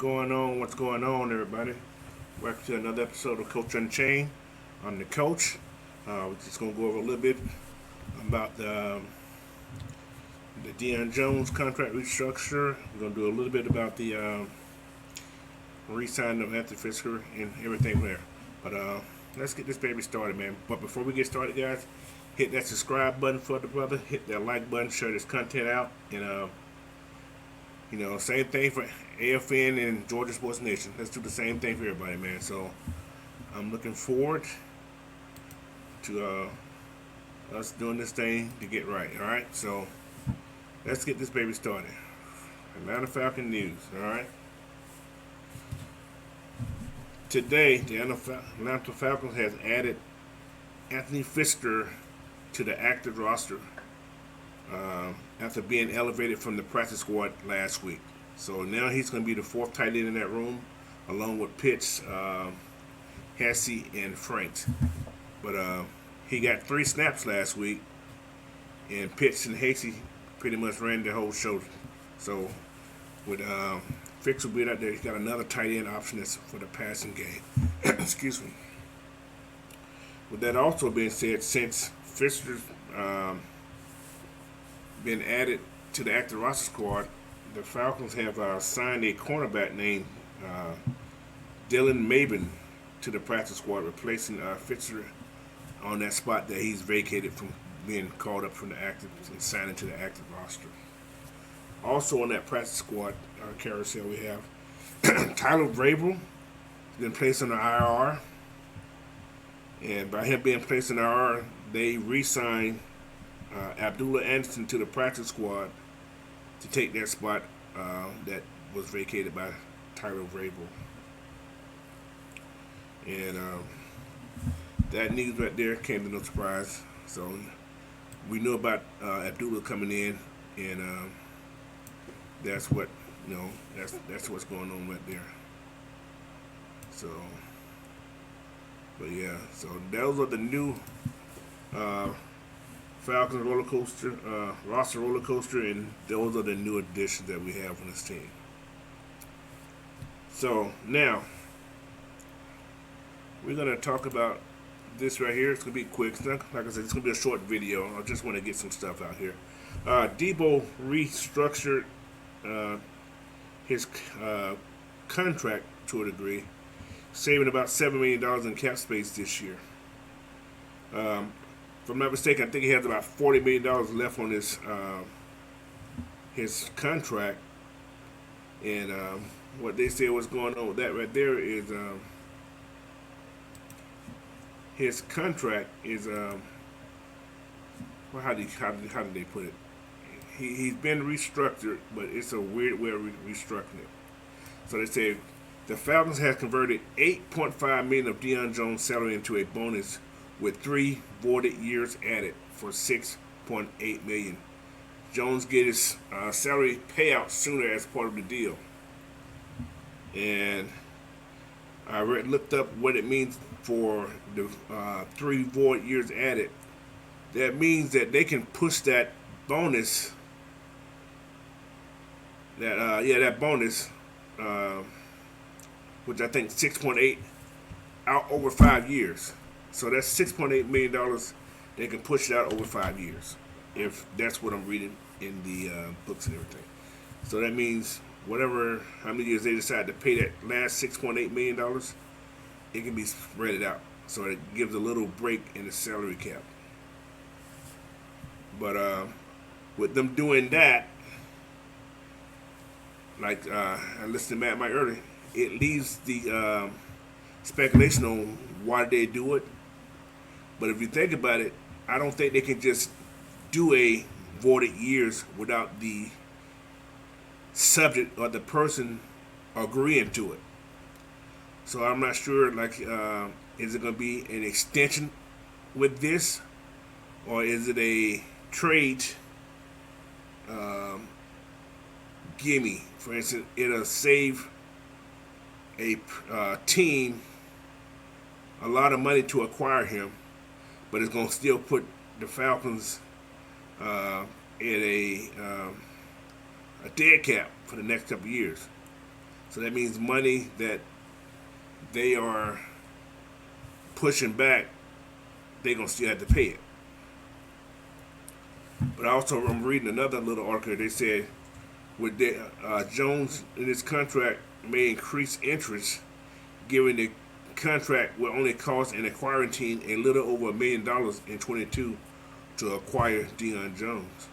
going on? What's going on, everybody? Welcome to another episode of Coach Unchained. I'm the coach. We're just going to go over a little bit about the Deion Jones Contract Restructure. We're going to do a little bit about the re-signing of Anthony Fisker and everything there. But let's get this baby started, man. But before we get started, guys, hit that subscribe button for the brother. Hit that like button. Share this content out. And same thing for AFN and Georgia Sports Nation. Let's do the same thing for everybody, man. So I'm looking forward to us doing this thing to get right. All right. So let's get this baby started. Atlanta Falcon news. All right. Today, the Atlanta Falcons has added Anthony Fisker to the active roster after being elevated from the practice squad last week. So now he's going to be the fourth tight end in that room, along with Pitts, Hesse, and Franks. But he got 3 snaps last week, and Pitts and Hesse pretty much ran the whole show. So with Fix will be out there, he's got another tight end option that's for the passing game. Excuse me. With that also being said, since Fisker's been added to the active roster squad, the Falcons have signed a cornerback named Dylan Mabin to the practice squad, replacing Fisker on that spot that he's vacated from being called up from the active and signed into the active roster. Also on that practice squad carousel, we have Tyler Vrabel been placed on the IR, and by him being placed on the IR, they re-signed Abdullah Anderson to the practice squad to take that spot that was vacated by Tyler Vrabel. And that news right there came to no surprise. So we knew about Abdullah coming in, and that's what that's what's going on right there. So, but yeah, so those are the new Falcons roster roller coaster, and those are the new additions that we have on this team. So now we're gonna talk about this right here. It's gonna be quick. Like I said, it's gonna be a short video. I just want to get some stuff out here. Debo restructured his contract to a degree, saving about $7 million in cap space this year. If I'm not mistaken, I think he has about $40 million left on his contract. And what they say was going on with that right there is his contract is well, how did they put it? He's been restructured, but it's a weird way of restructuring it. So they say the Falcons have converted $8.5 million of Deion Jones' salary into a bonus, with 3 voided years added for $6.8 million. Jones get his salary payout sooner as part of the deal. And I looked up what it means for the 3 void years added. That means that they can push that bonus, that bonus, which I think 6.8 out over 5 years. So that's $6.8 million. They can push it out over 5 years, if that's what I'm reading in the books and everything. So that means how many years they decide to pay that last $6.8 million, it can be spread out. So it gives a little break in the salary cap. But with them doing that, like I listened to Matt Mike earlier, it leaves the speculation on why they do it. But if you think about it, I don't think they can just do a voided years without the subject or the person agreeing to it. So I'm not sure, is it going to be an extension with this, or is it a trade gimme? For instance, it'll save a team a lot of money to acquire him, but it's going to still put the Falcons in a dead cap for the next couple of years. So that means money that they are pushing back, they're going to still have to pay it. But also, I'm reading another little article. They said with Jones in his contract may increase interest, given the contract will only cost an acquiring team a little over $1 million in 22 to acquire Deion Jones.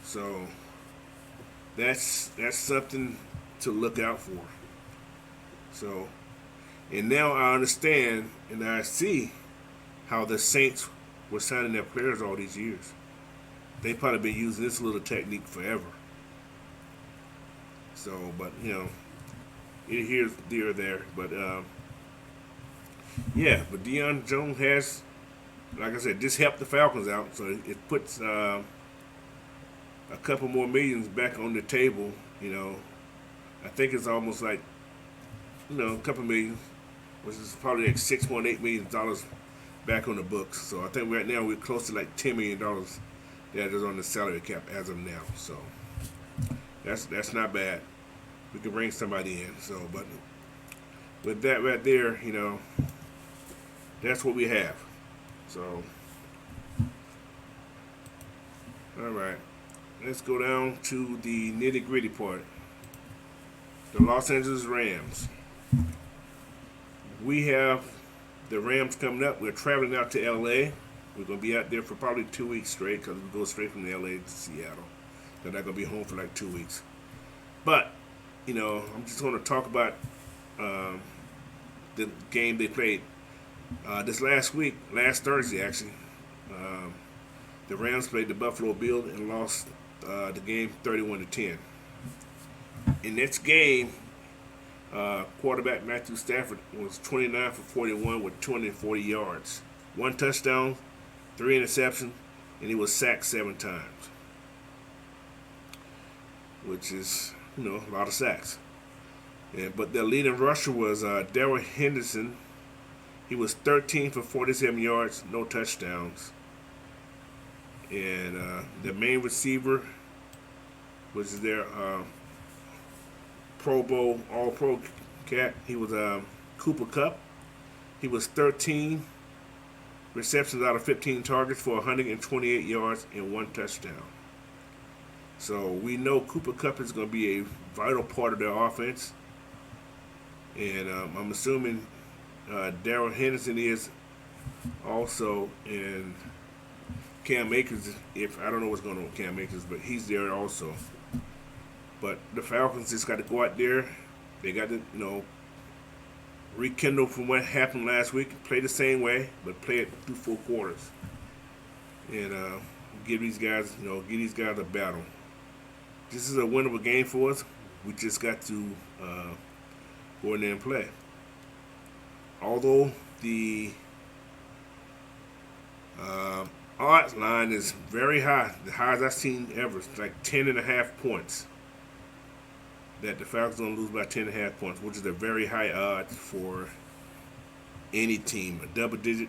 So that's something to look out for. So, and now I understand and I see how the Saints were signing their players all these years. They probably been using this little technique forever. So, but here's there, there. But yeah, but Deion Jones has, like I said, just helped the Falcons out. So it puts a couple more millions back on the table. I think it's almost like a couple million, which is probably like $6.8 million back on the books. So I think right now we're close to like $10 million that is on the salary cap as of now. So that's not bad. We can bring somebody in. So, but with that right there, that's what we have. So, all right, let's go down to the nitty gritty part. The Los Angeles Rams. We have the Rams coming up. We're traveling out to LA. We're going to be out there for probably 2 weeks straight because we go straight from LA to Seattle. They're not going to be home for like 2 weeks. But, I'm just going to talk about the game they played this last Thursday actually. The Rams played the Buffalo Bills and lost the game 31-10. In this game, quarterback Matthew Stafford was 29 for 41 with 240 yards, 1 touchdown, 3 interceptions, and he was sacked 7 times, which is a lot of sacks. But their leading rusher was Darrell Henderson. He was 13 for 47 yards, no touchdowns. And the main receiver was their Pro Bowl All-Pro cat. He was Cooper Kupp. He was 13 receptions out of 15 targets for 128 yards and 1 touchdown. So we know Cooper Kupp is going to be a vital part of their offense. And I'm assuming Darrell Henderson is also, and Cam Akers, if I don't know what's going on with Cam Akers, but he's there also. But the Falcons just got to go out there. They got to, rekindle from what happened last week. Play the same way, but play it through 4 quarters. And give these guys a battle. This is a winnable game for us. We just got to go in there and play. Although the odds line is very high, the highest I've seen ever, it's like 10.5 points. That the Falcons going to lose by 10.5 points, which is a very high odds for any team. A double-digit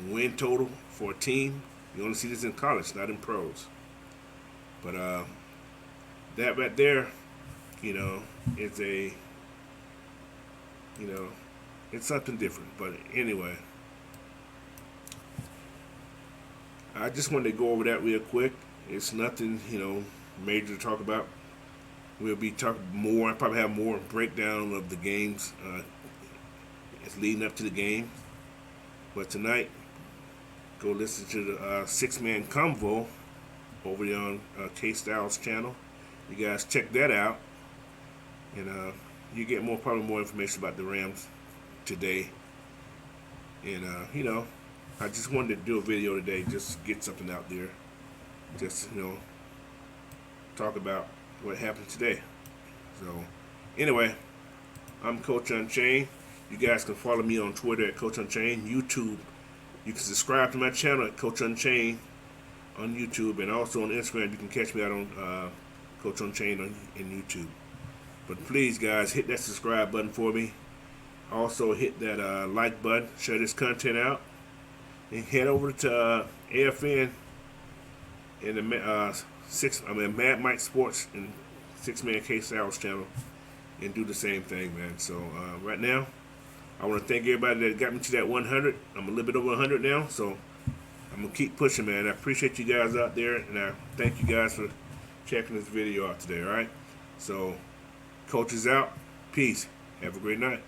win total for a team. You only see this in college, not in pros. But that right there, it's a, it's something different. But anyway, I just wanted to go over that real quick. It's nothing, major to talk about. We'll be talking more. I'll probably have more breakdown of the games it's leading up to the game. But tonight, go listen to the 6-man convo over there on K-Styles channel. You guys check that out. And you get probably more information about the Rams today. And, I just wanted to do a video today, just get something out there. Just, talk about what happened today. So, anyway, I'm Coach Unchained. You guys can follow me on Twitter at Coach Unchained. YouTube, you can subscribe to my channel at Coach Unchained on YouTube, and also on Instagram. You can catch me out on Coach Unchained on YouTube. But please, guys, hit that subscribe button for me. Also, hit that like button. Share this content out, and head over to AFN and the Mad Mike Sports and 6-man K-Styles channel and do the same thing, man. So right now, I want to thank everybody that got me to that 100. I'm a little bit over 100 now, so I'm gonna keep pushing, man. I appreciate you guys out there, and I thank you guys for checking this video out today. All right, so coach is out. Peace. Have a great night.